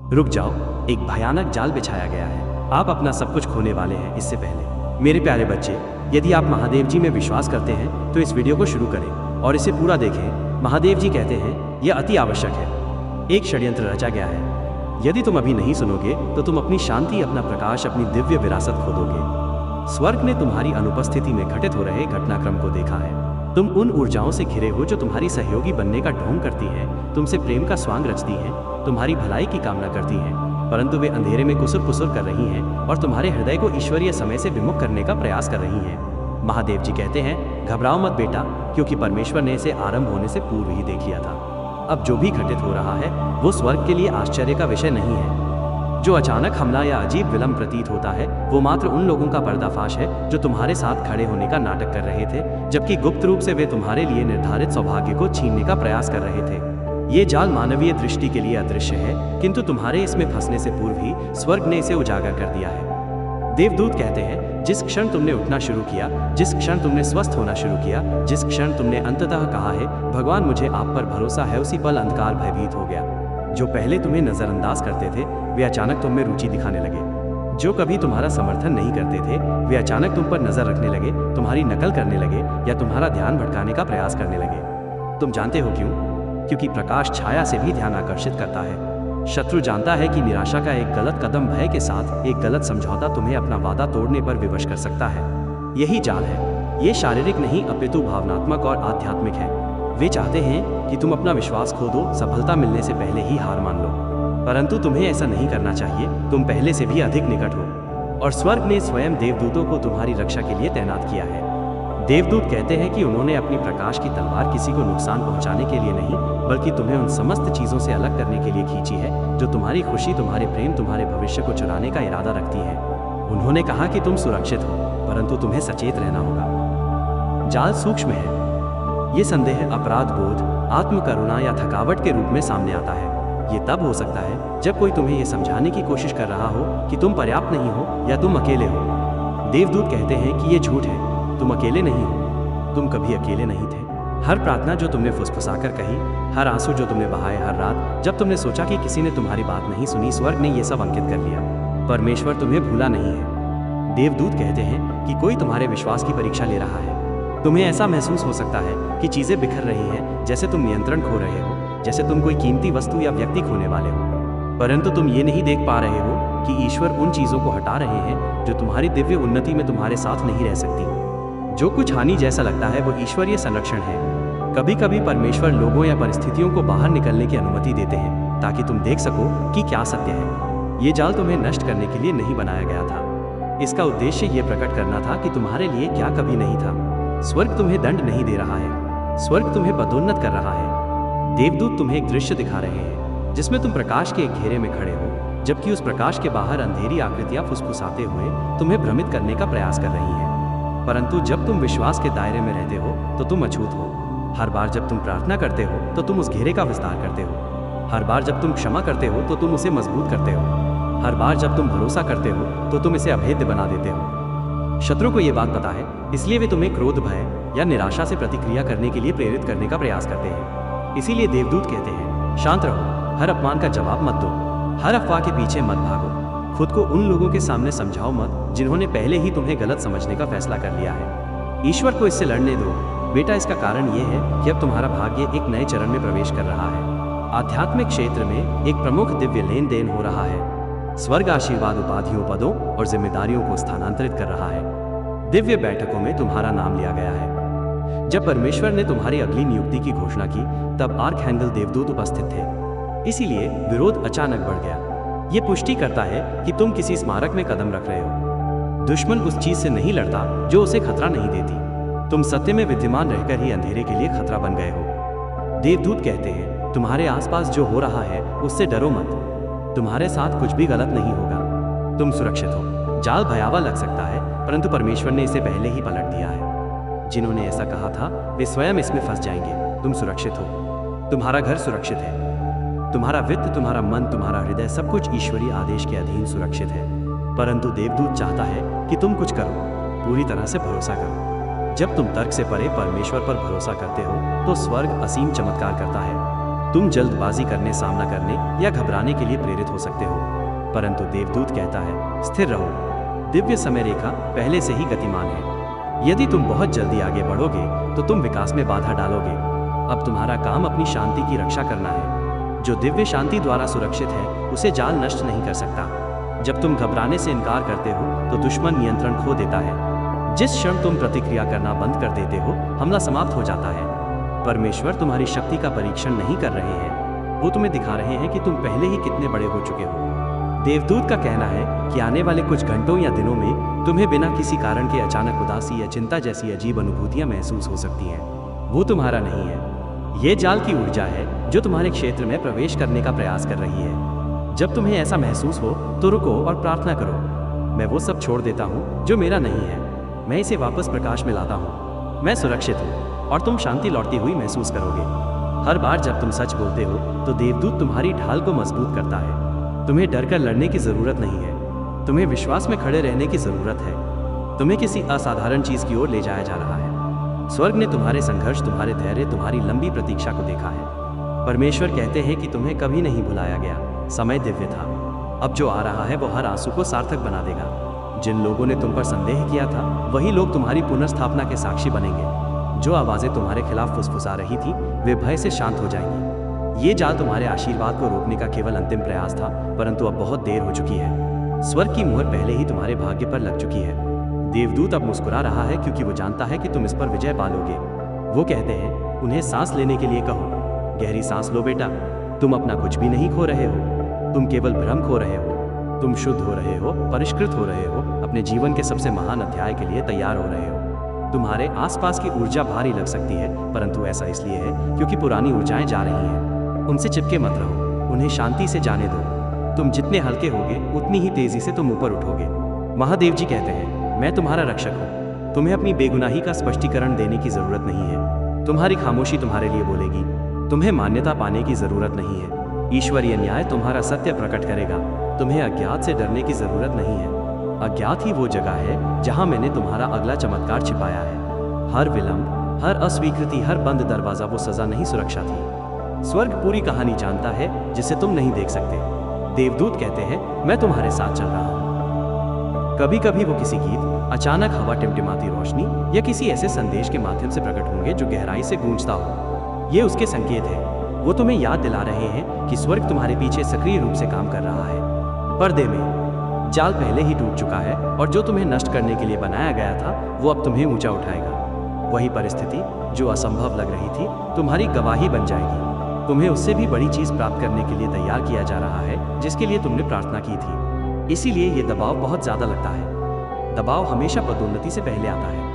रुक जाओ, एक भयानक जाल बिछाया गया है। आप अपना सब कुछ खोने वाले हैं। इससे पहले मेरे प्यारे बच्चे, यदि आप महादेव जी में विश्वास करते हैं तो इस वीडियो को शुरू करें और इसे पूरा देखें। महादेव जी कहते हैं यह अति आवश्यक है। एक षड्यंत्र रचा गया है। यदि तुम अभी नहीं सुनोगे तो तुम अपनी शांति, अपना प्रकाश, अपनी दिव्य विरासत खो दोगे। स्वर्ग ने तुम्हारी अनुपस्थिति में घटित हो रहे घटनाक्रम को देखा है। तुम उन ऊर्जाओं से घिरे हो जो तुम्हारी सहयोगी बनने का ढोंग करती हैं, तुमसे प्रेम का स्वांग रचती हैं, तुम्हारी भलाई की कामना करती हैं, परंतु वे अंधेरे में कुसुर पुसुर कर रही हैं और तुम्हारे हृदय को ईश्वरीय समय से विमुख करने का प्रयास कर रही हैं। महादेव जी कहते हैं घबराओ मत बेटा, क्योंकि परमेश्वर ने इसे आरंभ होने से पूर्व ही देख लिया था। अब जो भी घटित हो रहा है वो स्वर्ग के लिए आश्चर्य का विषय नहीं है। जो अचानक हमला या अजीब विलंब प्रतीत होता है वो मात्र उन लोगों का पर्दाफाश है जो तुम्हारे साथ खड़े होने का नाटक कर रहे थे, जबकि गुप्त रूप से वे तुम्हारे लिए निर्धारित सौभाग्य को छीनने का प्रयास कर रहे थे। ये जाल मानवीय दृष्टि के लिए अदृश्य है, किंतु तुम्हारे इसमें फंसने से पूर्व ही स्वर्ग ने इसे उजागर कर दिया है। देवदूत कहते हैं जिस क्षण तुमने उठना शुरू किया, जिस क्षण तुमने स्वस्थ होना शुरू किया, जिस क्षण तुमने अंततः कहा है भगवान मुझे आप पर भरोसा है, उसी पल अंधकार भयभीत हो गया। जो पहले तुम्हें नजरअंदाज करते थे वे अचानक तुम में रुचि दिखाने लगे। जो कभी तुम्हारा समर्थन नहीं करते थे वे अचानक तुम पर नजर रखने लगे, तुम्हारी नकल करने लगे या तुम्हारा ध्यान भटकाने का प्रयास करने लगे। तुम जानते हो क्यों? क्योंकि प्रकाश छाया से भी ध्यान आकर्षित करता है। शत्रु जानता है कि निराशा का एक गलत कदम, भय के साथ एक गलत समझौता तुम्हें अपना वादा तोड़ने पर विवश कर सकता है। यही जाल है। ये शारीरिक नहीं अपितु भावनात्मक और आध्यात्मिक है। वे चाहते हैं कि तुम अपना विश्वास खो दो, सफलता मिलने से पहले ही हार मान लो, परंतु तुम्हें ऐसा नहीं करना चाहिए। तुम पहले से भी अधिक निकट हो और स्वर्ग ने स्वयं देवदूतों को तुम्हारी रक्षा के लिए तैनात किया है। देवदूत कहते हैं कि उन्होंने अपनी प्रकाश की तलवार किसी को नुकसान पहुंचाने के लिए नहीं, बल्कि तुम्हें उन समस्त चीजों से अलग करने के लिए खींची है जो तुम्हारी खुशी, तुम्हारे प्रेम, तुम्हारे भविष्य को चुराने का इरादा रखती है। उन्होंने कहा कि तुम सुरक्षित हो, परंतु तुम्हें सचेत रहना होगा। जाल सूक्ष्म है। ये संदेह, अपराध बोध, आत्मकरुणा या थकावट के रूप में सामने आता है। ये तब हो सकता है जब कोई तुम्हें ये समझाने की कोशिश कर रहा हो कि तुम पर्याप्त नहीं हो या तुम अकेले हो। देवदूत कहते हैं कि ये झूठ है, तुम अकेले नहीं हो। तुम कभी अकेले नहीं थे। हर प्रार्थना जो तुमने फुसफुसाकर कही, हर आंसू जो तुमने बहाए, हर रात जब तुमने सोचा कि किसी ने तुम्हारी बात नहीं सुनी, स्वर्ग ने ये सब अंकित कर लिया। परमेश्वर तुम्हें भूला नहीं है। देवदूत कहते हैं कि कोई तुम्हारे विश्वास की परीक्षा ले रहा है। तुम्हें ऐसा महसूस हो सकता है कि चीजें बिखर रही हैं, जैसे तुम नियंत्रण खो रहे हो, जैसे तुम कोई कीमती वस्तु या व्यक्ति खोने वाले हो, परंतु तुम ये नहीं देख पा रहे हो कि ईश्वर उन चीजों को हटा रहे हैं जो तुम्हारी दिव्य उन्नति में तुम्हारे साथ नहीं रह सकती। जो कुछ हानि जैसा लगता है वो ईश्वरीय संरक्षण है। कभी कभी परमेश्वर लोगों या परिस्थितियों को बाहर निकलने की अनुमति देते हैं ताकि तुम देख सको कि क्या सत्य है। ये जाल तुम्हें नष्ट करने के लिए नहीं बनाया गया था। इसका उद्देश्य ये प्रकट करना था कि तुम्हारे लिए क्या कभी नहीं था। स्वर्ग तुम्हें दंड नहीं दे रहा है, स्वर्ग तुम्हें पदोन्नत कर रहा है। देवदूत तुम्हें एक दृश्य दिखा रहे हैं जिसमें तुम प्रकाश के एक घेरे में खड़े हो, जबकि उस प्रकाश के बाहर अंधेरी आकृतियां फुसफुसाते हुए तुम्हें भ्रमित करने का प्रयास कर रही हैं। परंतु जब तुम विश्वास के दायरे में रहते हो तो तुम अछूत हो। हर बार जब तुम प्रार्थना करते हो तो तुम उस घेरे का विस्तार करते हो। हर बार जब तुम क्षमा करते हो तो तुम उसे मजबूत करते हो। हर बार जब तुम भरोसा करते हो तो तुम इसे अभेद्य बना देते हो। शत्रु को यह बात पता है, इसलिए वे तुम्हें क्रोध, भय या निराशा से प्रतिक्रिया करने के लिए प्रेरित करने का प्रयास करते हैं। इसीलिए देवदूत कहते हैं शांत रहो, हर अपमान का जवाब मत दो, हर अफवाह के पीछे मत भागो। खुद को उन लोगों के सामने समझाओ मत जिन्होंने पहले ही तुम्हें गलत समझने का फैसला कर लिया है। ईश्वर को इससे लड़ने दो बेटा। इसका कारण यह है कि अब तुम्हारा भाग्य एक नए चरण में प्रवेश कर रहा है। आध्यात्मिक क्षेत्र में एक प्रमुख दिव्य लेन देन हो रहा है। स्वर्ग आशीर्वाद, उपाधियों, पदों और जिम्मेदारियों को स्थानांतरित कर रहा है। दिव्य बैठकों में तुम्हारा नाम लिया गया है। जब परमेश्वर ने तुम्हारी अगली नियुक्ति की घोषणा की तब आर्कहेंगल देवदूत उपस्थित थे। इसीलिए विरोध अचानक बढ़ गया। ये पुष्टि करता है कि तुम किसी स्मारक में कदम रख रहे हो। दुश्मन उस चीज से नहीं लड़ता जो उसे खतरा नहीं देती। तुम सत्य में विद्यमान रहकर ही अंधेरे के लिए खतरा बन गए हो। देवदूत कहते हैं तुम्हारे आसपास जो हो रहा है उससे डरो मत। तुम्हारे साथ कुछ भी गलत नहीं होगा। तुम सुरक्षित हो। जाल भयावह लग सकता है, परंतु परमेश्वर ने इसे पहले ही पलट दिया है। जिन्होंने ऐसा कहा था वे स्वयं इसमें फंस जाएंगे। तुम सुरक्षित हो। तुम्हारा घर सुरक्षित है। तुम्हारा वित्त, तुम्हारा मन, तुम्हारा हृदय, सब कुछ ईश्वरीय आदेश के अधीन सुरक्षित है। परंतु देवदूत चाहता है कि तुम कुछ करो, पूरी तरह से भरोसा करो। जब तुम तर्क से परे परमेश्वर पर भरोसा करते हो तो स्वर्ग असीम चमत्कार करता है। तुम जल्दबाजी करने, सामना करने या घबराने के लिए प्रेरित हो सकते हो, परंतु देवदूत कहता है स्थिर रहो। दिव्य समय रेखा पहले से ही गतिमान है। यदि तुम बहुत जल्दी आगे बढ़ोगे तो तुम विकास में बाधा डालोगे। अब तुम्हारा काम अपनी शांति की रक्षा करना है। जो दिव्य शांति द्वारा सुरक्षित है उसे जाल नष्ट नहीं कर सकता। जब तुम घबराने से इनकार करते हो तो दुश्मन नियंत्रण खो देता है। जिस क्षण तुम प्रतिक्रिया करना बंद कर देते हो, हमला समाप्त हो जाता है। परमेश्वर तुम्हारी शक्ति का परीक्षण नहीं कर रहे हैं, वो तुम्हें दिखा रहे हैं कि तुम पहले ही कितने बड़े हो चुके हो। देवदूत का कहना है कि आने वाले कुछ घंटों या दिनों में तुम्हें बिना किसी कारण के अचानक उदासी या चिंता जैसी अजीब अनुभूतियां महसूस हो सकती हैं। वो तुम्हारा नहीं है, ये जाल की ऊर्जा है जो तुम्हारे क्षेत्र में प्रवेश करने का प्रयास कर रही है। जब तुम्हें ऐसा महसूस हो तो रुको और प्रार्थना करो, मैं वो सब छोड़ देता हूँ जो मेरा नहीं है, मैं इसे वापस प्रकाश में लाता हूँ, मैं सुरक्षित हूँ और तुम शांति लौटती हुई महसूस करोगे। हर बार जब तुम सच बोलते हो तो देवदूत तुम्हारी ढाल को मजबूत करता है। तुम्हें डर कर लड़ने की जरूरत नहीं है, तुम्हें विश्वास में खड़े रहने की जरूरत है। तुम्हें किसी असाधारण चीज की ओर ले जाया जा रहा है। स्वर्ग ने तुम्हारे संघर्ष, तुम्हारे धैर्य, तुम्हारी लंबी प्रतीक्षा को देखा है। परमेश्वर कहते हैं कि तुम्हें कभी नहीं भुलाया गया। समय दिव्य था, अब जो आ रहा है वो हर आंसू को सार्थक बना देगा। जिन लोगों ने तुम पर संदेह किया था वही लोग तुम्हारी पुनर्स्थापना के साक्षी बनेंगे। जो आवाजें तुम्हारे खिलाफ फुसफुसा रही थी वे भय से शांत हो जाएंगी। ये जाल तुम्हारे आशीर्वाद को रोकने का केवल अंतिम प्रयास था, परंतु अब बहुत देर हो चुकी है। स्वर्ग की मुहर पहले ही तुम्हारे भाग्य पर लग चुकी है। देवदूत अब मुस्कुरा रहा है क्योंकि वो जानता है कि तुम इस पर विजय पालोगे। वो कहते हैं उन्हें सांस लेने के लिए कहो। गहरी सांस लो बेटा, तुम अपना कुछ भी नहीं खो रहे हो, तुम केवल भ्रम खो रहे हो। तुम शुद्ध हो रहे हो, परिष्कृत हो रहे हो, अपने जीवन के सबसे महान अध्याय के लिए तैयार हो रहे हो। तुम्हारे आसपास की ऊर्जा भारी लग सकती है, परंतु ऐसा इसलिए है क्योंकि पुरानी ऊर्जाएं जा रही हैं। उनसे चिपके मत रहो, उन्हें शांति से जाने दो। तुम जितने हल्के होगे उतनी ही तेजी से तुम ऊपर उठोगे। महादेव जी कहते हैं मैं तुम्हारा रक्षक हूँ। तुम्हें अपनी बेगुनाही का स्पष्टीकरण देने की जरूरत नहीं है। तुम्हारी खामोशी तुम्हारे लिए बोलेगी। तुम्हें मान्यता पाने की जरूरत नहीं है। ईश्वरीय न्याय तुम्हारा सत्य प्रकट करेगा। तुम्हें अज्ञात से डरने की जरूरत नहीं है। अज्ञात ही वो जगह है जहाँ मैंने तुम्हारा अगला चमत्कार छिपाया है। हर विलंब, हर अस्वीकृति, हर बंद दरवाजा वो सजा नहीं, सुरक्षा थी। स्वर्ग पूरी कहानी जानता है जिसे तुम नहीं देख सकते। देवदूत कहते हैं मैं तुम्हारे साथ चल रहा हूँ। कभी कभी वो किसी गीत, अचानक हवा, टिमटिमाती रोशनी या किसी ऐसे संदेश के माध्यम से प्रकट होंगे जो गहराई से गूंजता हो। ये उसके संकेत है। वो तुम्हें याद दिला रहे हैं कि स्वर्ग तुम्हारे पीछे सक्रिय रूप से काम कर रहा है। पर्दे में जाल पहले ही टूट चुका है और जो तुम्हें नष्ट करने के लिए बनाया गया था वो अब तुम्हें ऊंचा उठाएगा। वही परिस्थिति जो असंभव लग रही थी तुम्हारी गवाही बन जाएगी। तुम्हें उससे भी बड़ी चीज प्राप्त करने के लिए तैयार किया जा रहा है जिसके लिए तुमने प्रार्थना की थी। इसीलिए ये दबाव बहुत ज्यादा लगता है। दबाव हमेशा पदोन्नति से पहले आता है।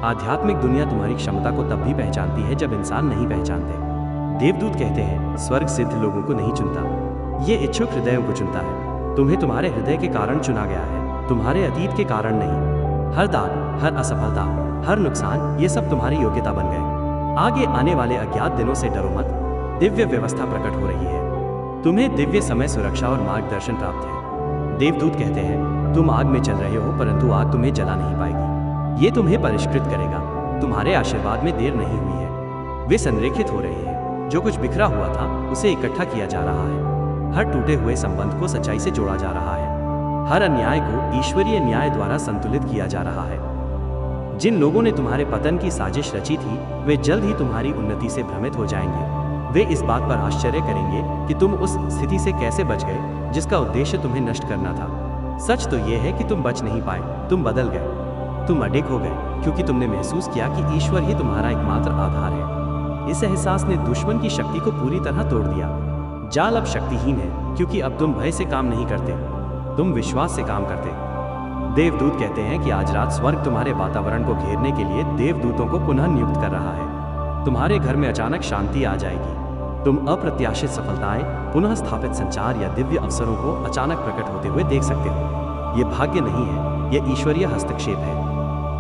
आध्यात्मिक दुनिया तुम्हारी क्षमता को तब भी पहचानती है जब इंसान नहीं पहचानते। देवदूत कहते हैं स्वर्ग सिद्ध लोगों को नहीं चुनता, ये इच्छुक हृदयों को चुनता है। तुम्हें तुम्हारे हृदय के कारण चुना गया है, तुम्हारे अतीत के कारण नहीं। हर दाग, हर असफलता, हर नुकसान, ये सब तुम्हारी योग्यता बन गए। आगे आने वाले अज्ञात दिनों से डरो मत। दिव्य व्यवस्था प्रकट हो रही है। तुम्हें दिव्य समय, सुरक्षा और मार्गदर्शन प्राप्त है। देवदूत कहते हैं तुम आग में चल रहे हो परंतु आग तुम्हें जला नहीं पाएगी। ये तुम्हें परिष्कृत करेगा। तुम्हारे आशीर्वाद में देर नहीं हुई है। वे संरेखित हो रहे हैं। जो कुछ बिखरा हुआ था उसे इकट्ठा किया जा रहा है। हर टूटे हुए संबंध को सच्चाई से जोड़ा जा रहा है। हर अन्याय को ईश्वरीय न्याय द्वारा संतुलित किया जा रहा है। जिन लोगों ने तुम्हारे पतन की साजिश रची थी वे जल्द ही तुम्हारी उन्नति से भ्रमित हो जाएंगे। वे इस बात पर आश्चर्य करेंगे कि तुम उस स्थिति से कैसे बच गए जिसका उद्देश्य तुम्हें नष्ट करना था। सच तो यह है कि तुम बच नहीं पाए, तुम बदल गए। तुम अडिग हो गए क्योंकि तुमने महसूस किया कि ईश्वर ही तुम्हारा एकमात्र आधार है। इस एहसास ने दुश्मन की शक्ति को पूरी तरह तोड़ दिया। जाल अब शक्तिहीन है क्योंकि अब तुम भय से काम नहीं करते, तुम विश्वास से काम करते। देवदूत कहते हैं कि आज रात स्वर्ग तुम्हारे वातावरण को घेरने के लिए देवदूतों को पुनः नियुक्त कर रहा है। तुम्हारे घर में अचानक शांति आ जाएगी। तुम अप्रत्याशित सफलताएं, पुनः स्थापित संचार या दिव्य अवसरों को अचानक प्रकट होते हुए देख सकते हो। ये भाग्य नहीं है, ये ईश्वरीय हस्तक्षेप है।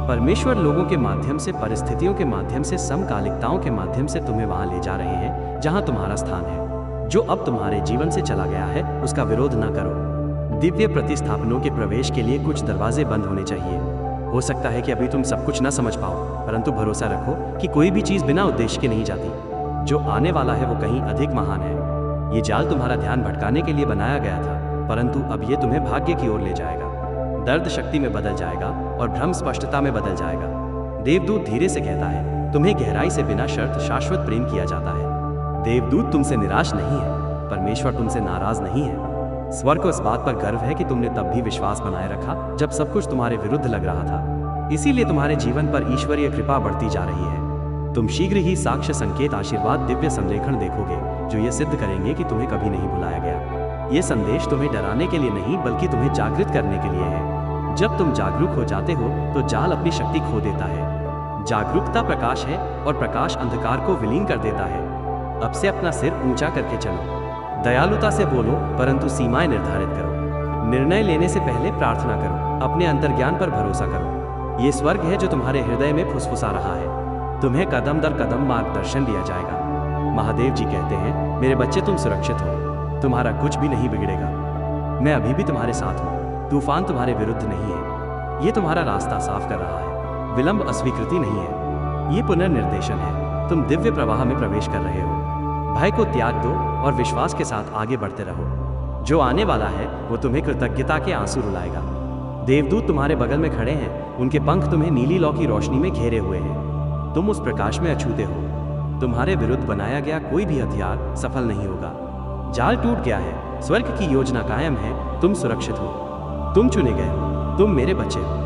परमेश्वर लोगों के माध्यम से, परिस्थितियों के माध्यम से, समकालिकताओं के माध्यम से तुम्हें वहां ले जा रहे हैं जहां तुम्हारा स्थान है। जो अब तुम्हारे जीवन से चला गया है उसका विरोध न करो। दिव्य प्रतिस्थापनों के प्रवेश के लिए कुछ दरवाजे बंद होने चाहिए। हो सकता है कि अभी तुम सब कुछ न समझ पाओ, परंतु भरोसा रखो कि कोई भी चीज बिना उद्देश्य के नहीं जाती। जो आने वाला है वो कहीं अधिक महान है। ये जाल तुम्हारा ध्यान भटकाने के लिए बनाया गया था, परंतु अब ये तुम्हें भाग्य की ओर ले जाएगा। दर्द शक्ति में बदल जाएगा और भ्रम स्पष्टता में बदल जाएगा। देवदूत धीरे से कहता है, तुम्हें गहराई से बिना शर्त शाश्वत प्रेम किया जाता है। देवदूत तुमसे निराश नहीं है, परमेश्वर तुमसे नाराज नहीं है। स्वर्ग को इस बात पर गर्व है कि तुमने तब भी विश्वास बनाए रखा जब सब कुछ तुम्हारे विरुद्ध लग रहा था। इसीलिए तुम्हारे जीवन पर ईश्वरीय कृपा बढ़ती जा रही है। तुम शीघ्र ही साक्ष्य, संकेत, आशीर्वाद, दिव्य संलेखन देखोगे जो ये सिद्ध करेंगे कि तुम्हें कभी नहीं भुलाया गया। ये संदेश तुम्हें डराने के लिए नहीं बल्कि तुम्हें जागृत करने के लिए है। जब तुम जागरूक हो जाते हो तो जाल अपनी शक्ति खो देता है। जागरूकता प्रकाश है और प्रकाश अंधकार को विलीन कर देता है। अब से अपना सिर ऊंचा करके चलो, दयालुता से बोलो, परंतु सीमाएं निर्धारित करो। निर्णय लेने से पहले प्रार्थना करो, अपने अंतर्ज्ञान पर भरोसा करो। ये स्वर्ग है जो तुम्हारे हृदय में फुसफुसा रहा है। तुम्हें कदम दर कदम मार्गदर्शन दिया जाएगा। महादेव जी कहते हैं, मेरे बच्चे तुम सुरक्षित हो, तुम्हारा कुछ भी नहीं बिगड़ेगा। मैं अभी भी तुम्हारे साथ हूँ। तूफान तुम्हारे विरुद्ध नहीं है, ये तुम्हारा रास्ता साफ कर रहा है। विलंब अस्वीकृति नहीं है, ये पुनर्निर्देशन है। तुम दिव्य प्रवाह में प्रवेश कर रहे हो। भय को त्याग दो और विश्वास के साथ आगे बढ़ते रहो। जो आने वाला है वो तुम्हें कृतज्ञता के आंसू रुलाएगा। देवदूत तुम्हारे बगल में खड़े हैं, उनके पंख तुम्हें नीली लौ की रोशनी में घेरे हुए हैं। तुम उस प्रकाश में अछूते हो। तुम्हारे विरुद्ध बनाया गया कोई भी हथियार सफल नहीं होगा। जाल टूट गया है, स्वर्ग की योजना कायम है। तुम सुरक्षित हो, तुम चुने गए हो, तुम मेरे बच्चे हो।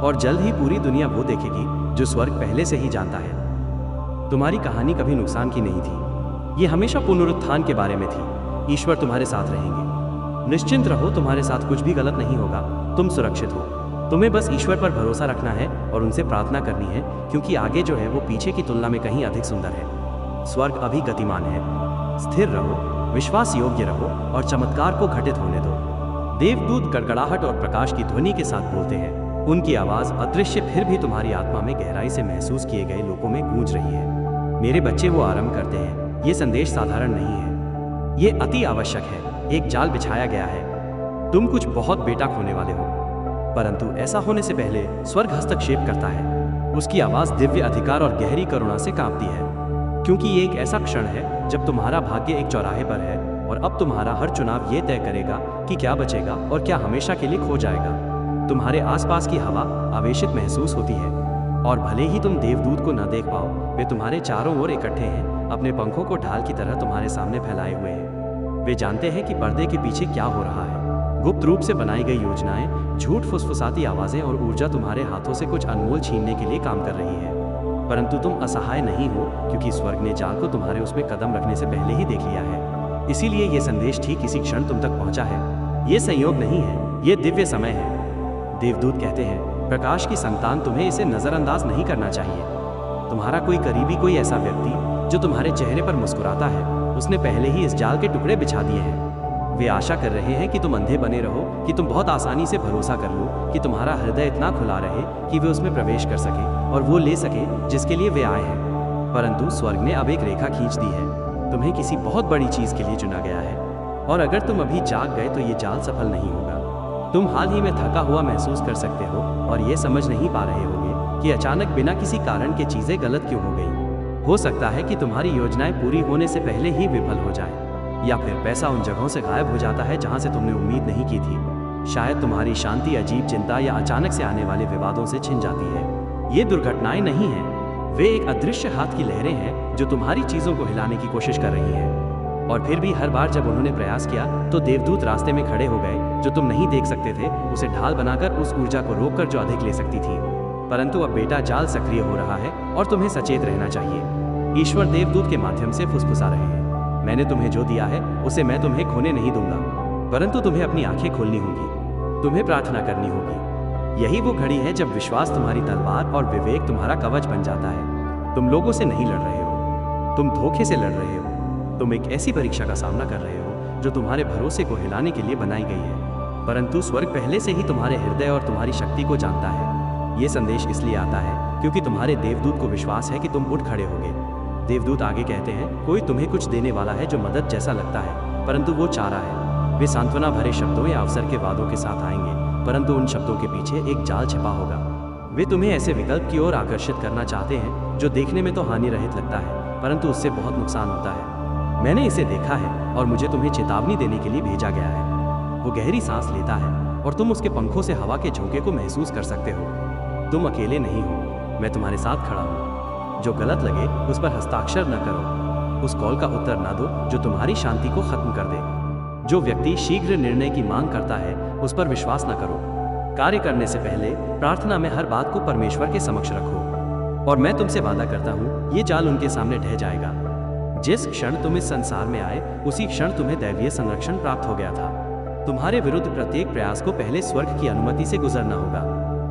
और जल्द ही पूरी दुनिया वो देखेगी जो स्वर्ग पहले से ही जानता है। तुम्हारी कहानी कभी नुकसान की नहीं थी, ये हमेशा पुनरुत्थान के बारे में थी। ईश्वर तुम्हारे साथ रहेंगे। निश्चिंत रहो, तुम्हारे साथ कुछ भी गलत नहीं होगा। तुम सुरक्षित हो। तुम्हें बस ईश्वर पर भरोसा रखना है और उनसे प्रार्थना करनी है, क्योंकि आगे जो है वो पीछे की तुलना में कहीं अधिक सुंदर है। स्वर्ग अभी गतिमान है। स्थिर रहो, विश्वास योग्य रहो और चमत्कार को घटित होने दो। देवदूत गड़गड़ाहट और प्रकाश की ध्वनि के साथ बोलते हैं। उनकी आवाज अदृश्य फिर भी तुम्हारी आत्मा में गहराई से महसूस किए गए लोगों में गूंज रही है। मेरे बच्चे, वो आरंभ करते हैं। ये संदेश साधारण नहीं है, ये अति आवश्यक है। एक जाल बिछाया गया है। तुम कुछ बहुत बेटा खोने वाले हो, परंतु ऐसा होने से पहले स्वर्ग हस्तक्षेप करता है। उसकी आवाज दिव्य अधिकार और गहरी करुणा से कांपती है, क्योंकि ये एक ऐसा क्षण है जब तुम्हारा भाग्य एक चौराहे पर है और अब तुम्हारा हर चुनाव ये तय करेगा कि क्या बचेगा और क्या हमेशा के लिए खो जाएगा। तुम्हारे आसपास की हवा आवेशित महसूस होती है और भले ही तुम देवदूत को न देख पाओ, वे तुम्हारे चारों ओर इकट्ठे हैं, अपने पंखों को ढाल की तरह तुम्हारे सामने फैलाए हुए हैं। वे जानते हैं कि पर्दे के पीछे क्या हो रहा है। गुप्त रूप से बनाई गई योजनाएं, झूठ, फुसफुसाती आवाजें और ऊर्जा तुम्हारे हाथों से कुछ अनमोल छीनने के लिए काम कर रही है। परंतु तुम असहाय नहीं हो, क्योंकि स्वर्ग ने जाल को तुम्हारे उसमें कदम रखने से पहले ही देख लिया है। इसीलिए ये संदेश ठीक इसी क्षण तुम तक पहुंचा है। ये संयोग नहीं है, ये दिव्य समय है। देवदूत कहते हैं, प्रकाश की संतान, तुम्हें इसे नजरअंदाज नहीं करना चाहिए। तुम्हारा कोई करीबी, कोई ऐसा व्यक्ति जो तुम्हारे चेहरे पर मुस्कुराता है, उसने पहले ही इस जाल के टुकड़े बिछा दिए हैं। वे आशा कर रहे हैं कि तुम अंधे बने रहो, कि तुम बहुत आसानी से भरोसा कर लो, कि तुम्हारा हृदय इतना खुला रहे कि वे उसमें प्रवेश कर सके और वो ले सके जिसके लिए वे आए हैं। परंतु स्वर्ग ने अब एक रेखा खींच दी है। तुम्हें किसी बहुत बड़ी चीज के लिए चुना गया है, और अगर तुम अभी जाग गए तो ये जाल सफल नहीं होगा। तुम हाल ही में थका हुआ महसूस कर सकते हो और ये समझ नहीं पा रहे होगे कि अचानक बिना किसी कारण के चीजें गलत क्यों हो गई। हो सकता है कि तुम्हारी योजनाएं पूरी होने से पहले ही विफल हो जाए, या फिर पैसा उन जगहों से गायब हो जाता है जहां से तुमने उम्मीद नहीं की थी। शायद तुम्हारी शांति अजीब चिंता या अचानक से आने वाले विवादों से छिन जाती है। ये दुर्घटनाएं नहीं हैं, वे एक अदृश्य हाथ की लहरें हैं जो तुम्हारी चीजों को हिलाने की कोशिश कर रही हैं। और फिर भी हर बार जब उन्होंने प्रयास किया तो देवदूत रास्ते में खड़े हो गए। जो तुम नहीं देख सकते थे, उसे ढाल बनाकर उस ऊर्जा को रोककर जो अधिक ले सकती थी। परंतु अब बेटा, जाल सक्रिय हो रहा है और तुम्हें सचेत रहना चाहिए। ईश्वर देवदूत के माध्यम से फुसफुसा रहे हैं, मैंने तुम्हें जो दिया है उसे मैं तुम्हें खोने नहीं दूंगा, परंतु तुम्हें अपनी आंखें खोलनी होंगी, तुम्हें प्रार्थना करनी होगी। यही वो घड़ी है जब विश्वास तुम्हारी तलवार और विवेक तुम्हारा कवच बन जाता है। तुम लोगों से नहीं लड़ रहे हो, तुम धोखे से लड़ रहे हो। तुम एक ऐसी परीक्षा का सामना कर रहे हो जो तुम्हारे भरोसे को हिलाने के लिए बनाई गई है, परंतु स्वर्ग पहले से ही तुम्हारे हृदय और तुम्हारी शक्ति को जानता है। ये संदेश इसलिए आता है क्योंकि तुम्हारे देवदूत को विश्वास है कि तुम उठ खड़े होगे। देवदूत आगे कहते हैं, कोई तुम्हें कुछ देने वाला है जो मदद जैसा लगता है, परंतु वो चारा है। वे सांत्वना भरे शब्दों या अवसर के वादों के साथ आएंगे, परंतु उन शब्दों के पीछे एक जाल छिपा होगा। वे तुम्हें ऐसे विकल्प की ओर आकर्षित करना चाहते हैं जो देखने में तो हानि रहित लगता है, परंतु उससे बहुत नुकसान होता है। मैंने इसे देखा है और मुझे तुम्हें चेतावनी देने के लिए भेजा गया है। वो गहरी सांस लेता है और तुम उसके पंखों से हवा के झोंके को महसूस कर सकते हो। तुम अकेले नहीं हो, मैं तुम्हारे साथ खड़ा हूँ। जो गलत लगे उस पर हस्ताक्षर न करो। उस कॉल का उत्तर न दो जो तुम्हारी शांति को खत्म कर दे। जो व्यक्ति शीघ्र निर्णय की मांग करता है उस पर विश्वास न करो। कार्य करने से पहले प्रार्थना में हर बात को परमेश्वर के समक्ष रखो। और मैं तुमसे वादा करता हूँ, ये जाल उनके सामने ढह जाएगा। जिस क्षण तुम इस संसार में आए उसी क्षण तुम्हें दैवीय संरक्षण प्राप्त हो गया था। तुम्हारे विरुद्ध प्रत्येक प्रयास को पहले स्वर्ग की अनुमति से गुजरना होगा।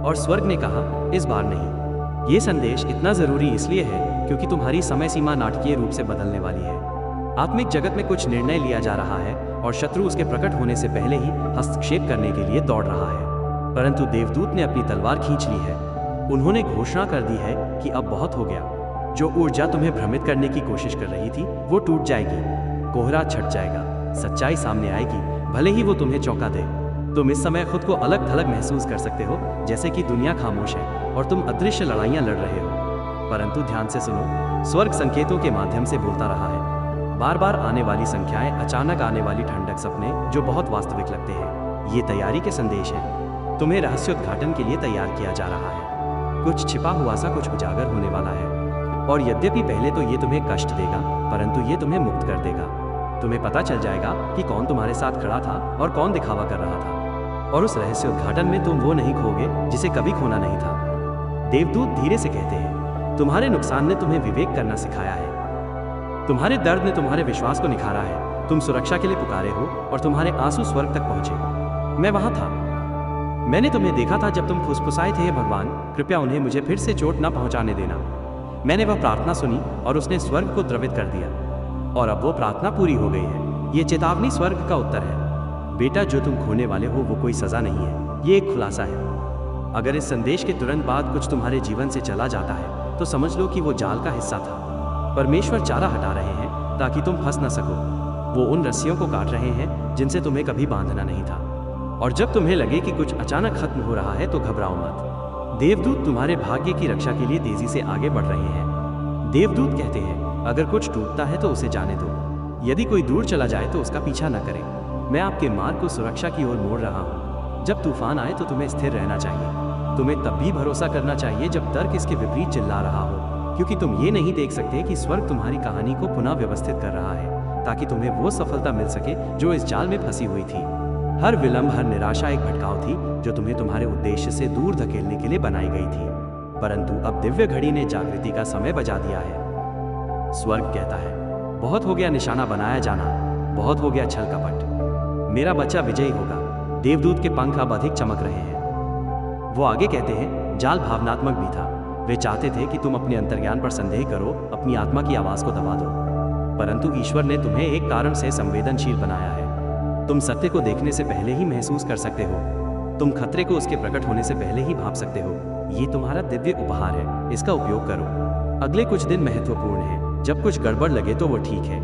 और स्वर्ग ने कहा, इस बार नहीं। ये संदेश इतना जरूरी इसलिए है क्योंकि तुम्हारी समय सीमा नाटकीय रूप से बदलने वाली है। आत्मिक जगत में कुछ निर्णय लिया जा रहा है और शत्रु उसके प्रकट होने से पहले ही हस्तक्षेप करने के लिए दौड़ रहा है। परंतु देवदूत ने अपनी तलवार खींच ली है। उन्होंने घोषणा कर दी है कि अब बहुत हो गया। जो ऊर्जा तुम्हें भ्रमित करने की कोशिश कर रही थी वो टूट जाएगी। कोहरा छट जाएगा, सच्चाई सामने आएगी, भले ही वो तुम्हें चौंका दे। तुम इस समय खुद को अलग थलग महसूस कर सकते हो, जैसे कि दुनिया खामोश है और तुम अदृश्य लड़ाइयां लड़ रहे हो। परंतु ध्यान से सुनो, स्वर्ग संकेतों के माध्यम से बोलता रहा है। बार बार आने वाली संख्याएं, अचानक आने वाली ठंडक, सपने जो बहुत वास्तविक लगते हैं, ये तैयारी के संदेश हैं। तुम्हें रहस्योद्घाटन के लिए तैयार किया जा रहा है। कुछ छिपा हुआ सा कुछ उजागर होने वाला है। और यद्यपि पहले तो ये तुम्हें कष्ट देगा, परंतु ये तुम्हें मुक्त कर देगा। तुम्हें पता चल जाएगा कि कौन तुम्हारे साथ खड़ा था और कौन दिखावा कर रहा था। और उस रहस्योद्घाटन में तुम वो नहीं खोगे जिसे कभी खोना नहीं था। देवदूत धीरे से कहते हैं, तुम्हारे नुकसान ने तुम्हें विवेक करना सिखाया है। तुम्हारे दर्द ने तुम्हारे विश्वास को निखारा है। तुम सुरक्षा के लिए पुकारे हो और तुम्हारे आंसू स्वर्ग तक पहुंचे। मैं वहां था। मैंने तुम्हें देखा था जब तुम फुसफुसाए थे, भगवान कृपया उन्हें मुझे फिर से चोट न पहुंचाने देना। मैंने वह प्रार्थना सुनी और उसने स्वर्ग को द्रवित कर दिया। और अब वो प्रार्थना पूरी हो गई है। ये चेतावनी स्वर्ग का उत्तर है। बेटा, जो तुम खोने वाले हो वो कोई सजा नहीं है, ये एक खुलासा है। अगर इस संदेश के तुरंत बाद कुछ तुम्हारे जीवन से चला जाता है तो समझ लो कि वो जाल का हिस्सा था। परमेश्वर चारा हटा रहे हैं ताकि तुम फंस न सको। वो उन रस्सियों को काट रहे हैं जिनसे तुम्हें कभी बांधना नहीं था। और जब तुम्हें लगे कि कुछ अचानक खत्म हो रहा है तो घबराओ मत। देवदूत तुम्हारे भाग्य की रक्षा के लिए तेजी से आगे बढ़ रहे हैं। देवदूत कहते हैं, अगर कुछ टूटता है तो उसे जाने दो। यदि कोई दूर चला जाए तो उसका पीछा न करें। मैं आपके मार्ग को सुरक्षा की ओर मोड़ रहा हूँ। जब तूफान आए तो तुम्हें स्थिर रहना चाहिए। तुम्हें तब भी भरोसा करना चाहिए जब तर्क इसके विपरीत चिल्ला रहा हो, क्योंकि तुम ये नहीं देख सकते कि स्वर्ग तुम्हारी कहानी को पुनः व्यवस्थित कर रहा है ताकि तुम्हें वो सफलता मिल सके जो इस जाल में फंसी हुई थी। हर विलंब, हर निराशा एक भटकाव थी जो तुम्हें तुम्हारे उद्देश्य से दूर धकेलने के लिए बनाई गई थी। परंतु अब दिव्य घड़ी ने जागृति का समय बजा दिया है। स्वर्ग कहता है, बहुत हो गया निशाना बनाया जाना, बहुत हो गया छल कपट। मेरा बच्चा विजयी होगा। देवदूत के पंख अब अधिक चमक रहे हैं। वो आगे कहते हैं, जाल भावनात्मक भी था। वे चाहते थे कि तुम अपने अंतर्ज्ञान पर संदेह करो, अपनी आत्मा की आवाज को दबा दो। परंतु ईश्वर ने तुम्हें एक कारण से संवेदनशील बनाया है। तुम सत्य को देखने से पहले ही महसूस कर सकते हो। तुम खतरे को उसके प्रकट होने से पहले ही भाप सकते हो। ये तुम्हारा दिव्य उपहार है, इसका उपयोग करो। अगले कुछ दिन महत्वपूर्ण हैं। जब कुछ गड़बड़ लगे तो वो ठीक है।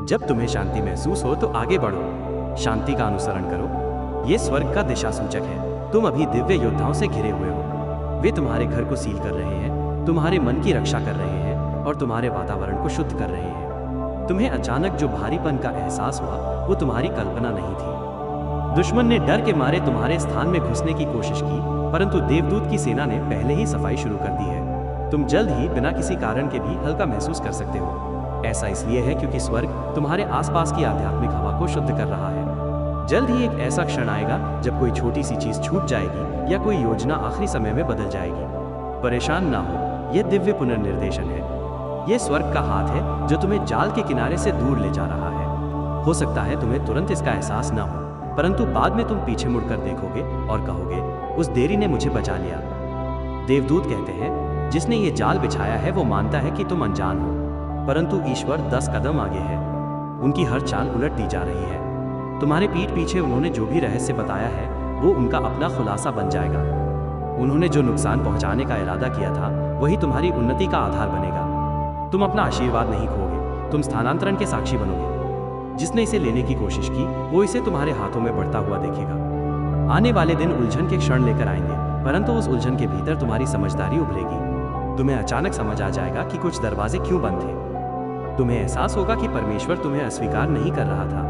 जब तुम्हें शांति महसूस हो तो आगे बढ़ो, शांति का अनुसरण करो। ये स्वर्ग का दिशा सूचक है। तुम अभी दिव्य योद्धाओं से घिरे हुए हो। वे तुम्हारे घर को सील कर रहे हैं, तुम्हारे मन की रक्षा कर रहे हैं और तुम्हारे वातावरण को शुद्ध कर रहे हैं। तुम्हें अचानक जो भारीपन का एहसास हुआ वो तुम्हारी कल्पना नहीं थी। दुश्मन ने डर के मारे तुम्हारे स्थान में घुसने की कोशिश की, परंतु देवदूत की सेना ने पहले ही सफाई शुरू कर दी है। तुम जल्द ही बिना किसी कारण के भी हल्का महसूस कर सकते हो। ऐसा इसलिए है क्योंकि स्वर्ग तुम्हारे आसपास की आध्यात्मिक हवा को शुद्ध कर रहा है। जल्द ही एक ऐसा क्षण आएगा जब कोई छोटी सी चीज छूट जाएगी या कोई योजना आखिरी समय में बदल जाएगी। परेशान ना हो, यह दिव्य पुनर्निर्देशन है। यह स्वर्ग का हाथ है जो तुम्हें जाल के किनारे से दूर ले जा रहा है। हो सकता है तुम्हें तुरंत इसका एहसास ना हो, परंतु बाद में तुम पीछे मुड़कर देखोगे और कहोगे, उस देरी ने मुझे बचा लिया। देवदूत कहते हैं, जिसने ये जाल बिछाया है वो मानता है कि तुम अनजान हो, परंतु ईश्वर 10 कदम आगे है। उनकी हर चाल उलट दी जा रही है। तुम्हारे पीठ पीछे उन्होंने जो भी रहस्य बताया है वो उनका अपना खुलासा बन जाएगा। उन्होंने जो नुकसान पहुंचाने का इरादा किया था वही तुम्हारी उन्नति का आधार बनेगा। तुम अपना आशीर्वाद नहीं खोगे, तुम स्थानांतरण के साक्षी बनोगे। जिसने इसे लेने की कोशिश की वो इसे तुम्हारे हाथों में बढ़ता हुआ देखेगा। आने वाले दिन उलझन के क्षण लेकर आएंगे, परंतु उस उलझन के भीतर तुम्हारी समझदारी उभरेगी। तुम्हें अचानक समझ आ जाएगा कि कुछ दरवाजे क्यों बंद थे। तुम्हें एहसास होगा कि परमेश्वर तुम्हें अस्वीकार नहीं कर रहा था,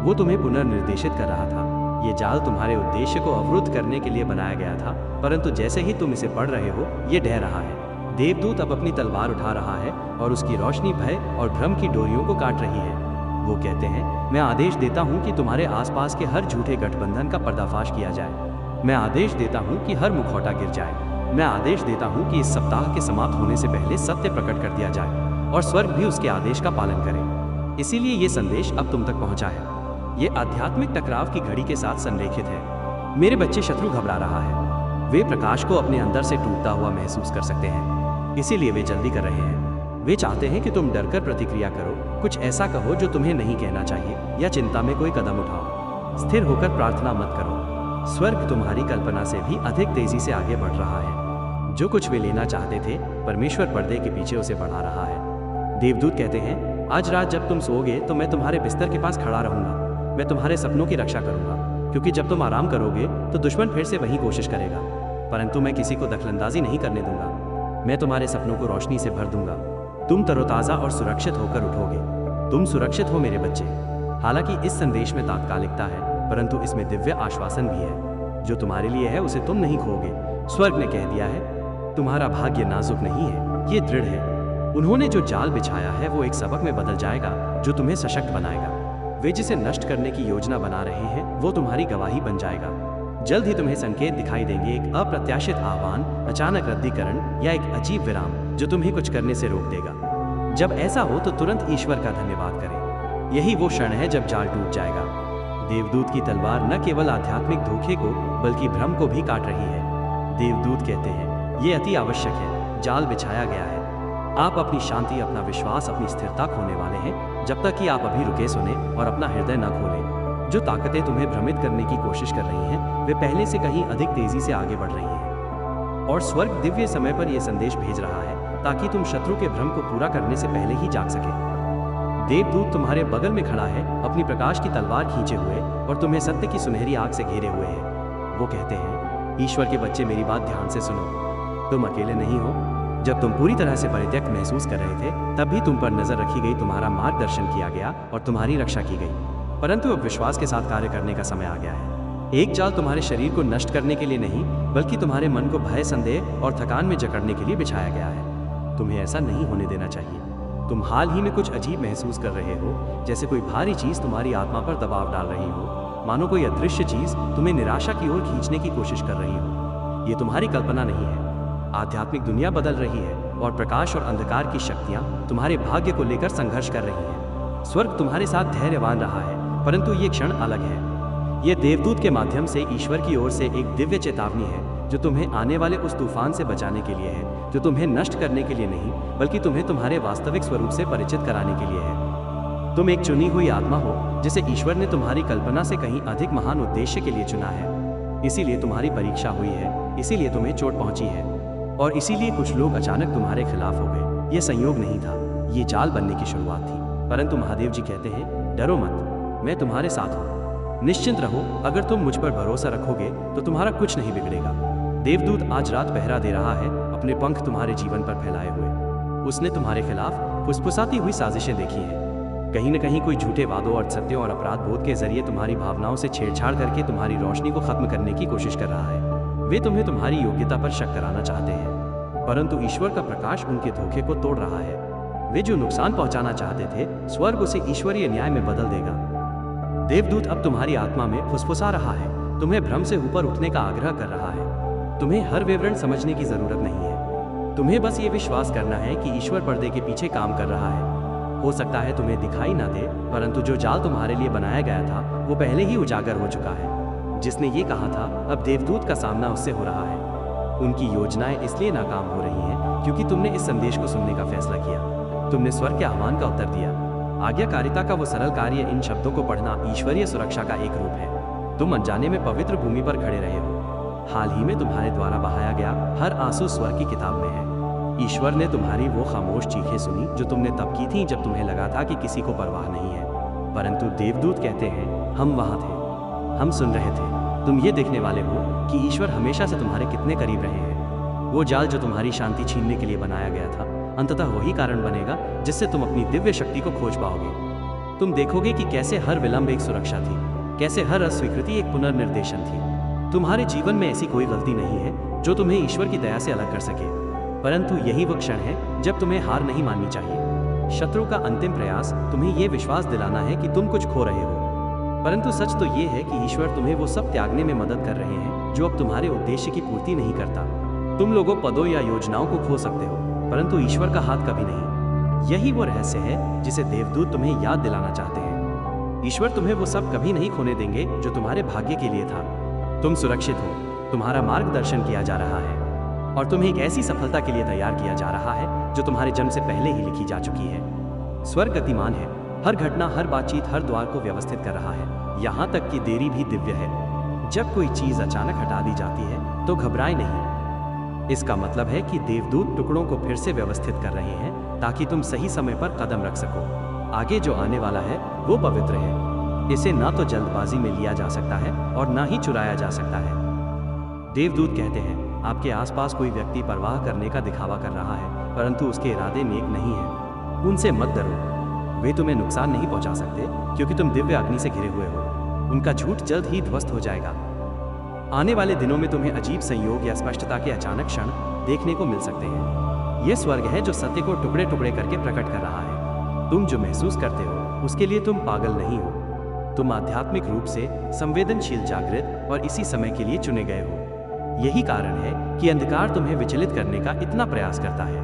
वो तुम्हें पुनर्निर्देशित कर रहा था। ये जाल तुम्हारे उद्देश्य को अवरुद्ध करने के लिए बनाया गया था, परंतु जैसे ही तुम इसे पढ़ रहे हो, ये ढह रहा है। देवदूत अब अपनी तलवार उठा रहा है और उसकी रोशनी भय और भ्रम की डोरियों को काट रही है। वो कहते हैं, मैं आदेश देता हूँ कि तुम्हारे आसपास के हर झूठे गठबंधन का पर्दाफाश किया जाए। मैं आदेश देता हूँ कि हर मुखौटा गिर जाए। मैं आदेश देता हूँ कि इस सप्ताह के समाप्त होने से पहले सत्य प्रकट कर दिया जाए और स्वर्ग भी उसके आदेश का पालन करे। इसीलिए ये संदेश अब तुम तक पहुँचा है। ये आध्यात्मिक टकराव की घड़ी के साथ संरेखित है। मेरे बच्चे, शत्रु घबरा रहा है। वे प्रकाश को अपने अंदर से टूटता हुआ महसूस कर सकते हैं, इसीलिए वे जल्दी कर रहे हैं। वे चाहते हैं कि तुम डरकर प्रतिक्रिया करो, कुछ ऐसा कहो जो तुम्हें नहीं कहना चाहिए, या चिंता में कोई कदम उठाओ। स्थिर होकर प्रार्थना मत करो। स्वर्ग तुम्हारी कल्पना से भी अधिक तेजी से आगे बढ़ रहा है। जो कुछ वे लेना चाहते थे, परमेश्वर पर्दे के पीछे उसे बढ़ा रहा है। देवदूत कहते हैं, आज रात जब तुम सोओगे तो मैं तुम्हारे बिस्तर के पास खड़ा रहूंगा। मैं तुम्हारे सपनों की रक्षा करूंगा, क्योंकि जब तुम आराम करोगे तो दुश्मन फिर से वही कोशिश करेगा, परंतु मैं किसी को दखलंदाजी नहीं करने दूंगा। मैं तुम्हारे सपनों को रोशनी से भर दूंगा। तुम तरोताज़ा और सुरक्षित होकर उठोगे। तुम सुरक्षित हो मेरे बच्चे। हालांकि इस संदेश में तात्कालिकता है, परंतु इसमें दिव्य आश्वासन भी है। जो तुम्हारे लिए है उसे तुम नहीं खोगे। स्वर्ग ने कह दिया है, तुम्हारा भाग्य नाजुक नहीं है, ये दृढ़ है। उन्होंने जो जाल बिछाया है वो एक सबक में बदल जाएगा जो तुम्हें सशक्त बनाएगा। वे जिसे नष्ट करने की योजना बना रहे हैं वो तुम्हारी गवाही बन जाएगा। जल्द ही तुम्हें संकेत दिखाई देंगे, एक अप्रत्याशित आह्वान, अचानक रद्दीकरण या एक अजीब विराम जो तुम्हें कुछ करने से रोक देगा। जब ऐसा हो तो तुरंत ईश्वर का धन्यवाद करें। यही वो क्षण है जब जाल टूट जाएगा। देवदूत की तलवार न केवल आध्यात्मिक धोखे को बल्कि भ्रम को भी काट रही है। देवदूत कहते हैं, ये अति आवश्यक है। जाल बिछाया गया है। आप अपनी शांति, अपना विश्वास, अपनी स्थिरता खोने वाले हैं जब तक कि आप अभी रुके सुने और अपना हृदय न खोलें। जो ताकतें तुम्हें भ्रमित करने की कोशिश कर रही हैं, वे पहले से कहीं अधिक तेजी से आगे बढ़ रही हैं। और स्वर्ग दिव्य समय पर यह संदेश भेज रहा है ताकि तुम शत्रु के भ्रम को पूरा करने से पहले ही जाग सके। देवदूत तुम्हारे बगल में खड़ा है, अपनी प्रकाश की तलवार खींचे हुए, और तुम्हें सत्य की सुनहरी आग से घेरे हुए है। वो कहते हैं, ईश्वर के बच्चे, मेरी बात ध्यान से सुनो। तुम अकेले नहीं हो। जब तुम पूरी तरह से परित्यक्त महसूस कर रहे थे, तब भी तुम पर नजर रखी गई, तुम्हारा मार्गदर्शन किया गया और तुम्हारी रक्षा की गई। परंतु अब विश्वास के साथ कार्य करने का समय आ गया है। एक जाल तुम्हारे शरीर को नष्ट करने के लिए नहीं, बल्कि तुम्हारे मन को भय, संदेह और थकान में जकड़ने के लिए बिछाया गया है। तुम्हें ऐसा नहीं होने देना चाहिए। तुम हाल ही में कुछ अजीब महसूस कर रहे हो, जैसे कोई भारी चीज तुम्हारी आत्मा पर दबाव डाल रही हो, मानो कोई अदृश्य चीज तुम्हें निराशा की ओर खींचने की कोशिश कर रही हो। ये तुम्हारी कल्पना नहीं है। आध्यात्मिक दुनिया बदल रही है और प्रकाश और अंधकार की शक्तियां तुम्हारे भाग्य को लेकर संघर्ष कर रही हैं। स्वर्ग तुम्हारे साथ धैर्यवान रहा है, परंतु ये क्षण अलग है। ये देवदूत के माध्यम से ईश्वर की ओर से एक दिव्य चेतावनी है, जो तुम्हें आने वाले उस तूफान से बचाने के लिए है, जो तुम्हें नष्ट करने के लिए नहीं, बल्कि तुम्हें तुम्हारे वास्तविक स्वरूप से परिचित कराने के लिए है। तुम एक चुनी हुई आत्मा हो, जिसे ईश्वर ने तुम्हारी कल्पना से कहीं अधिक महान उद्देश्य के लिए चुना है। इसीलिए तुम्हारी परीक्षा हुई है, इसीलिए तुम्हें चोट पहुंची है, और इसीलिए कुछ लोग अचानक तुम्हारे खिलाफ हो गए। ये संयोग नहीं था, ये जाल बनने की शुरुआत थी। परंतु महादेव जी कहते हैं, डरो मत, मैं तुम्हारे साथ हूँ। निश्चिंत रहो, अगर तुम मुझ पर भरोसा रखोगे तो तुम्हारा कुछ नहीं बिगड़ेगा। देवदूत आज रात पहरा दे रहा है, अपने पंख तुम्हारे जीवन पर फैलाए हुए। उसने तुम्हारे खिलाफ फुसफुसाती हुई साजिशें देखी हैं। कहीं न कहीं कोई झूठे वादों और सत्यों और अपराध बोध के जरिए तुम्हारी भावनाओं से छेड़छाड़ करके तुम्हारी रोशनी को खत्म करने की कोशिश कर रहा है। वे तुम्हें तुम्हारी योग्यता पर शक कराना चाहते हैं, परंतु ईश्वर का प्रकाश उनके धोखे को तोड़ रहा है। वे जो नुकसान पहुंचाना चाहते थे, स्वर्ग उसे ईश्वरीय न्याय में बदल देगा। देवदूत अब तुम्हारी आत्मा में फुसफुसा रहा है, तुम्हें भ्रम से ऊपर उठने का आग्रह कर रहा है। तुम्हें हर विवरण समझने की जरूरत नहीं है। तुम्हें बस ये विश्वास करना है कि ईश्वर पर्दे के पीछे काम कर रहा है। हो सकता है तुम्हें दिखाई ना दे, परंतु जो जाल तुम्हारे लिए बनाया गया था वो पहले ही उजागर हो चुका है। जिसने ये कहा था, अब देवदूत का सामना उससे हो रहा है। उनकी योजनाएं इसलिए नाकाम हो रही हैं क्योंकि तुमने इस संदेश को सुनने का फैसला किया। तुमने स्वर्ग के आह्वान का उत्तर दिया। आज्ञाकारिता का वो सरल कार्य, इन शब्दों को पढ़ना, ईश्वरीय सुरक्षा का एक रूप है। तुम अनजाने में पवित्र भूमि पर खड़े रहे हो। हाल ही में तुम्हारे द्वारा बहाया गया हर आंसू स्वर्ग की किताब में है। ईश्वर ने तुम्हारी वो खामोश चीखें सुनी जो तुमने तब की थी जब तुम्हें लगा था कि किसी को परवाह नहीं है। परंतु देवदूत कहते हैं, हम वहां थे, हम सुन रहे थे। तुम ये देखने वाले हो कि ईश्वर हमेशा से तुम्हारे कितने करीब रहे हैं। वो जाल जो तुम्हारी शांति छीनने के लिए बनाया गया था, अंततः वही कारण बनेगा जिससे तुम अपनी दिव्य शक्ति को खोज पाओगे। तुम देखोगे कि कैसे हर विलंब एक सुरक्षा थी, कैसे हर अस्वीकृति एक पुनर्निर्देशन थी। तुम्हारे जीवन में ऐसी कोई गलती नहीं है जो तुम्हें ईश्वर की दया से अलग कर सके, परंतु यही वो क्षण है जब तुम्हें हार नहीं माननी चाहिए। शत्रु का अंतिम प्रयास तुम्हें यह विश्वास दिलाना है कि तुम कुछ खो रहे हो, परंतु सच तो ये है कि ईश्वर तुम्हें वो सब त्यागने में मदद कर रहे हैं जो अब तुम्हारे उद्देश्य की पूर्ति नहीं करता। तुम लोगों पदों या योजनाओं को खो सकते हो, परंतु ईश्वर का हाथ कभी नहीं। यही वो रहस्य है जिसे देवदूत तुम्हें याद दिलाना चाहते हैं। ईश्वर तुम्हें वो सब कभी नहीं खोने देंगे जो तुम्हारे भाग्य के लिए था। तुम सुरक्षित हो, तुम्हारा मार्गदर्शन किया जा रहा है और तुम्हें एक ऐसी सफलता के लिए तैयार किया जा रहा है जो तुम्हारे जन्म से पहले ही लिखी जा चुकी है। स्वर्ग गतिमान है, हर घटना, हर बातचीत, हर द्वार को व्यवस्थित कर रहा है, यहाँ तक कि देरी भी दिव्य है। जब कोई चीज अचानक हटा दी जाती है तो घबराए नहीं। इसका मतलब है कि देवदूत टुकड़ों को फिर से व्यवस्थित कर रहे हैं ताकि तुम सही समय पर कदम रख सको। आगे जो आने वाला है वो पवित्र है, इसे ना तो जल्दबाजी में लिया जा सकता है और ना ही चुराया जा सकता है। देवदूत कहते हैं आपके आसपास कोई व्यक्ति परवाह करने का दिखावा कर रहा है, परंतु उसके इरादे नेक नहीं है। उनसे मत डरो, वे तुम्हें नुकसान नहीं पहुंचा सकते क्योंकि तुम दिव्य अग्नि से घिरे हुए हो। उनका झूठ जल्द ही ध्वस्त हो जाएगा। आने वाले दिनों में तुम्हें अजीब संयोग या स्पष्टता के अचानक क्षण देखने को मिल सकते हैं। यह स्वर्ग है जो सत्य को टुकड़े टुकड़े करके प्रकट कर रहा है। तुम जो महसूस करते हो उसके लिए तुम पागल नहीं हो। तुम आध्यात्मिक रूप से संवेदनशील, जागृत और इसी समय के लिए चुने गए हो। यही कारण है कि अंधकार तुम्हें विचलित करने का इतना प्रयास करता है,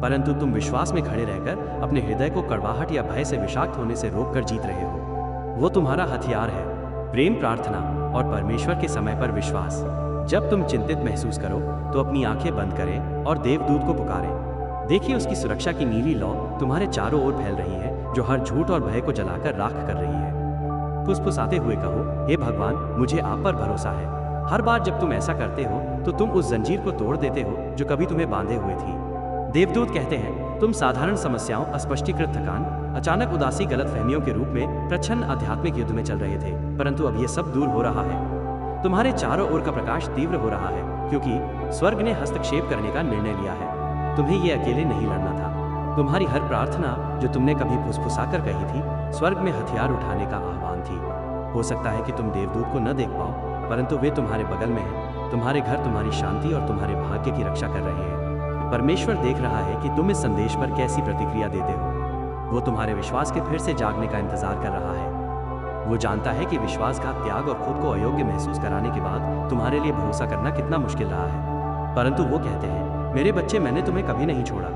परंतु तुम विश्वास में खड़े रहकर अपने हृदय को कड़वाहट या भय से विषाक्त होने से रोककर जीत रहे हो। वो तुम्हारा हथियार है, प्रेम, प्रार्थना और परमेश्वर के समय पर विश्वास। जब तुम चिंतित महसूस करो तो अपनी आंखें बंद करें और देवदूत को पुकारें। देखिए उसकी सुरक्षा की नीली लौ तुम्हारे चारों ओर फैल रही है, जो हर झूठ और भय को जलाकर राख कर रही है। फुसफुसाते हुए कहो, हे भगवान, मुझे आप पर भरोसा है। हर बार जब तुम ऐसा करते हो तो तुम उस जंजीर को तोड़ देते हो जो कभी तुम्हें बांधे हुए थी। देवदूत कहते हैं तुम साधारण समस्याओं, अस्पष्टीकृत थकान, अचानक उदासी, गलतफहमियों के रूप में प्रच्छन्न आध्यात्मिक युद्ध में चल रहे थे, परंतु अब ये सब दूर हो रहा है। तुम्हारे चारों ओर का प्रकाश तीव्र हो रहा है क्योंकि स्वर्ग ने हस्तक्षेप करने का निर्णय लिया है। तुम्हें ये अकेले नहीं लड़ना था। तुम्हारी हर प्रार्थना जो तुमने कभी फुसफुसाकर कही थी, स्वर्ग में हथियार उठाने का आह्वान थी। हो सकता है कि तुम देवदूत को न देख पाओ, परंतु वे तुम्हारे बगल में हैं। तुम्हारे घर, तुम्हारी शांति और तुम्हारे भाग्य की रक्षा कर रहे हैं। परमेश्वर देख रहा है कि तुम इस संदेश पर कैसी प्रतिक्रिया देते हो। वो तुम्हारे विश्वास के फिर से जागने का इंतजार कर रहा है। वो जानता है कि विश्वासघात, त्याग और खुद को अयोग्य महसूस कराने के बाद तुम्हारे लिए भरोसा करना कितना मुश्किल रहा है, परंतु वो कहते हैं मेरे बच्चे, मैंने तुम्हें कभी नहीं छोड़ा।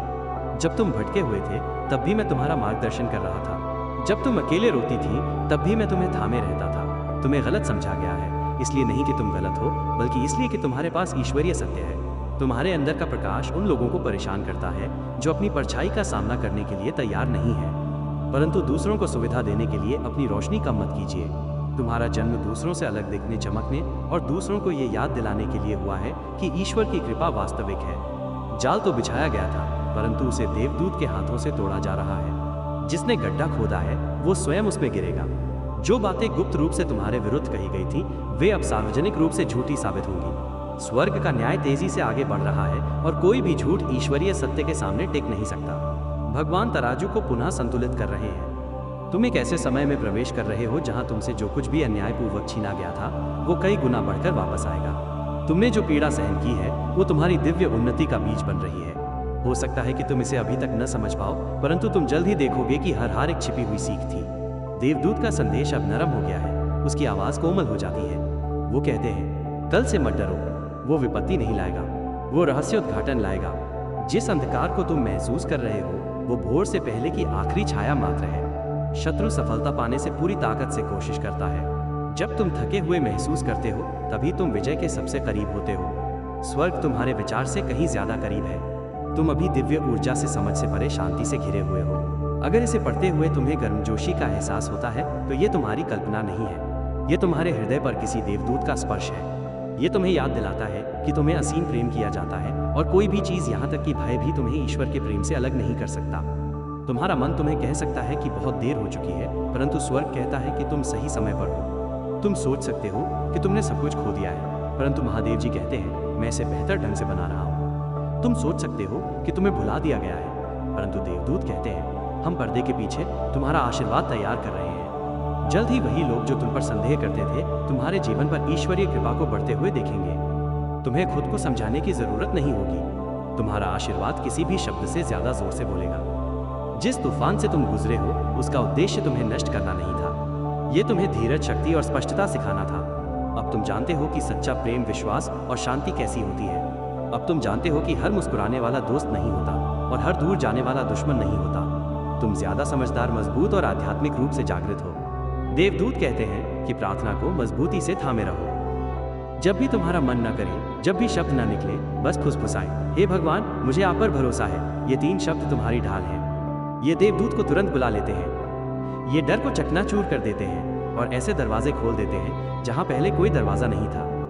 जब तुम भटके हुए थे तब भी मैं तुम्हारा मार्गदर्शन कर रहा था। जब तुम अकेले रोती थी तब भी मैं तुम्हें थामे रहता था। तुम्हें गलत समझा गया है, इसलिए नहीं कि तुम गलत हो, बल्कि इसलिए कि तुम्हारे पास ईश्वरीय सत्य है। तुम्हारे अंदर का प्रकाश उन लोगों को परेशान करता है जो अपनी परछाई का सामना करने के लिए तैयार नहीं है, परंतु दूसरों को सुविधा देने के लिए अपनी रोशनी कम मत कीजिए। तुम्हारा जन्म दूसरों से अलग दिखने, चमकने और दूसरों को ये याद दिलाने के लिए हुआ है कि ईश्वर की कृपा वास्तविक है। जाल तो बिछाया गया था, परंतु उसे देवदूत के हाथों से तोड़ा जा रहा है। जिसने गड्ढा खोदा है वो स्वयं उसमें गिरेगा। जो बातें गुप्त रूप से तुम्हारे विरुद्ध कही गई थी वे अब सार्वजनिक रूप से झूठी साबित होंगी। स्वर्ग का न्याय तेजी से आगे बढ़ रहा है और कोई भी झूठ ईश्वरीय सत्य के सामने टिक नहीं सकता। भगवान तराजू को पुनः संतुलित कर रहे हैं। तुम एक ऐसे समय में प्रवेश कर रहे हो जहां तुमसे जो कुछ भी अन्यायपूर्वक छीना गया था वो कई गुना बढ़कर वापस आएगा। तुमने जो पीड़ा सहन की है वो तुम्हारी दिव्य उन्नति का बीज बन रही है। हो सकता है कि तुम इसे अभी तक न समझ पाओ, परंतु तुम जल्द ही देखोगे कि हर हार एक छिपी हुई सीख थी। देवदूत का संदेश अब नरम हो गया है, उसकी आवाज कोमल हो जाती है। वो कहते हैं कल से मत डरो, वो विपत्ति नहीं लाएगा, वो रहस्योद्घाटन लाएगा। जिस अंधकार को तुम महसूस कर रहे हो वो भोर से पहले की आखिरी छाया मात्र है। शत्रु सफलता पाने से पूरी ताकत से कोशिश करता है। जब तुम थके हुए महसूस करते हो तभी तुम विजय के सबसे करीब होते हो। स्वर्ग तुम्हारे विचार से कहीं ज्यादा करीब है। तुम अभी दिव्य ऊर्जा से, समझ से परे शांति से घिरे हुए हो। अगर इसे पढ़ते हुए तुम्हें गर्मजोशी का एहसास होता है तो ये तुम्हारी कल्पना नहीं है, ये तुम्हारे हृदय पर किसी देवदूत का स्पर्श है। ये तुम्हें याद दिलाता है कि तुम्हें असीम प्रेम किया जाता है और कोई भी चीज, यहाँ तक कि भय भी, तुम्हें ईश्वर के प्रेम से अलग नहीं कर सकता। तुम्हारा मन तुम्हें कह सकता है कि बहुत देर हो चुकी है, परंतु स्वर्ग कहता है कि तुम सही समय पर हो। तुम सोच सकते हो कि तुमने सब कुछ खो दिया है, परंतु महादेव जी कहते हैं मैं इसे बेहतर ढंग से बना रहा हूँ। तुम सोच सकते हो कि तुम्हें भुला दिया गया है, परंतु देवदूत कहते हैं, हम पर्दे के पीछे तुम्हारा आशीर्वाद तैयार कर रहे हैं। जल्द ही वही लोग जो तुम पर संदेह करते थे तुम्हारे जीवन पर ईश्वरीय कृपा को बढ़ते हुए देखेंगे। तुम्हें खुद को समझाने की जरूरत नहीं होगी। तुम्हारा आशीर्वाद किसी भी शब्द से ज्यादा जोर से बोलेगा। जिस तूफान से तुम गुजरे हो उसका उद्देश्य तुम्हें नष्ट करना नहीं था, ये तुम्हें धीरज, शक्ति और स्पष्टता सिखाना था। अब तुम जानते हो कि सच्चा प्रेम, विश्वास और शांति कैसी होती है। अब तुम जानते हो कि हर मुस्कुराने वाला दोस्त नहीं होता और हर दूर जाने वाला दुश्मन नहीं होता। तुम ज्यादा समझदार, मजबूत और आध्यात्मिक रूप से जागृत हो। देवदूत कहते हैं कि प्रार्थना को मजबूती से थामे रहो। जब भी तुम्हारा मन न करे, जब भी शब्द न निकले, बस फुसफुसाए, हे भगवान, मुझे आप पर भरोसा है। ये 3 शब्द तुम्हारी ढाल है। ये देवदूत को तुरंत बुला लेते हैं। ये डर को चकनाचूर कर देते हैं और ऐसे दरवाजे खोल देते हैं जहां पहले कोई दरवाजा नहीं था।